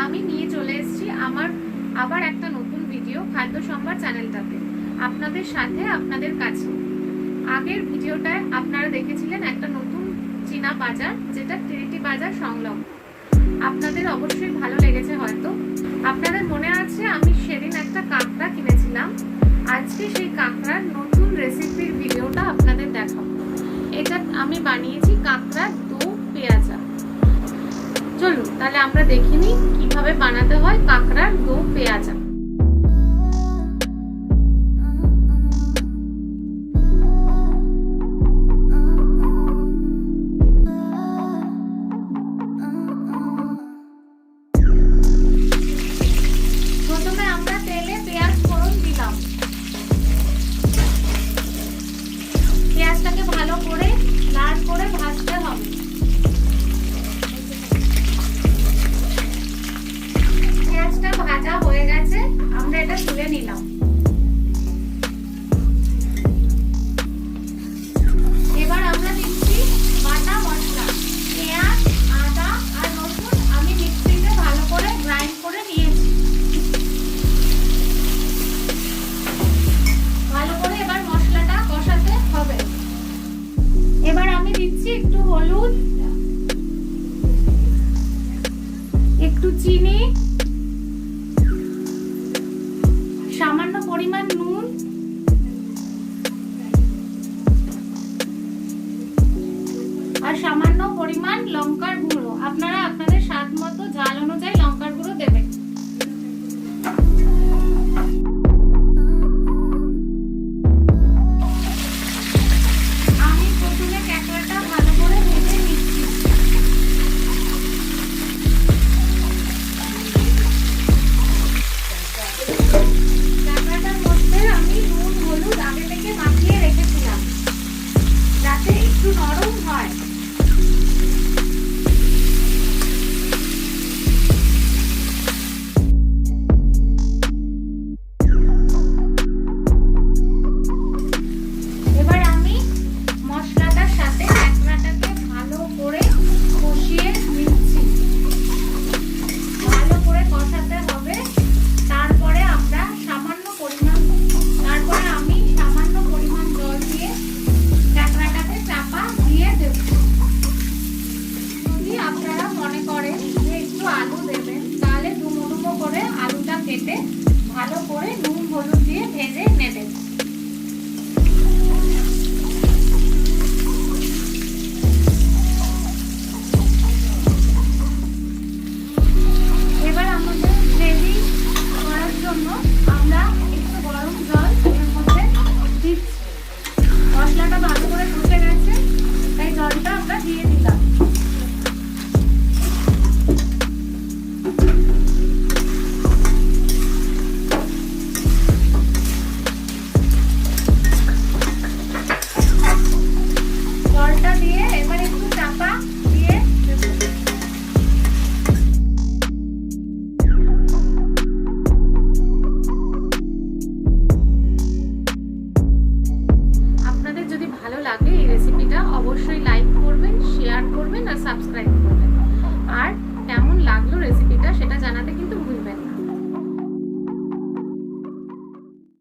আমি নিয়ে চলে এসেছি আমার আবার একটা নতুন ভিডিও খাদ্য সম্ভার চ্যানেলটাতে আপনাদের সাথে আপনাদের কাছে। আগের ভিডিওটায় আপনারা দেখেছিলেন একটা নতুন চীনা বাজার, যেটা ট্রিনিটি বাজার সংলগ্ন। আপনাদের অবশ্যই ভালো লেগেছে হয়তো। আপনাদের মনে আছে আমি সেদিন একটা কাঁকড়া কিনেছিলাম। আজকে সেই কাঁকড়ার নতুন রেসিপির ভিডিওটা আপনাদের দেখাবো। এটা আমি বানিয়েছি কাঁকড়ার দো পেঁয়াজা। চলুন তাহলে আমরা দেখে নিই কিভাবে বানাতে হয় কাঁকড়ার দো পেঁয়াজা। প্রথমে আমরা তেলে পেঁয়াজ ফোড়ন দিলাম। পেঁয়াজটাকে ভালো করে লাল করে ভাজতে হবে। পেঁয়াজটা ভাজা হয়ে গেছে, আমরা এটা তুলে নিলাম। এবার আমরা দিচ্ছি বাটা মশলা, পেঁয়াজ, আদা আর রসুন আমি মিক্সিতে ভালো করে গ্রাইন্ড করে নিয়েছি। ভালো করে এবার মশলাটা কষাতে হবে। এবার আমি দিচ্ছি একটু হলুদ, একটু চিনি, সামান্য পরিমাণ নুন, আর সামান্য পরিমাণ লঙ্কার গুঁড়ো। আপনারা আপনাদের স্বাদ মতো ঝাল অনুযায়ী লঙ্কার গুঁড়ো দেবেন। আমি প্রথমে কাঁকড়াটা ভালো করে ভেজে নিচ্ছি। কাঁকড়াটার মধ্যে আমি নুন হলুদ আগে থেকে মাখিয়ে রেখেছিলাম যাতে একটু নরম হয়। এবার আমি মশলাটার সাথে কাঁকড়াটাকে ভালো করে কষিয়ে নিচ্ছি। ভালো করে কষাতে হবে। তারপরে আমি সামান্য পরিমাণ জল দিয়ে কাঁকড়াটাকে চাপা দিয়ে দেব। যদি আপনারা মনে করেন যে একটু আলু দেবেন, তাহলে ডুমো ডুমো করে আলুটা কেটে ভালো করে নুন হলুদ দিয়ে ভেজে নেবেন। এবার আমাদের গ্রেভি করার জন্য আমরা একটু গরম জল এর মধ্যে দিচ্ছি। মশলাটা ভালো করে কষে গেছে, তাই জলটা আমরা দিয়ে দিলাম। জলটা দিয়ে এবার একটু চাপা দিয়ে দেব। আপনাদের যদি ভালো লাগে এই রেসিপিটা অবশ্যই লাইক করবেন, শেয়ার করবেন আর সাবস্ক্রাইব করবেন। আর কেমন লাগলো রেসিপিটা সেটা জানাতে কিন্তু ভুলবেন না।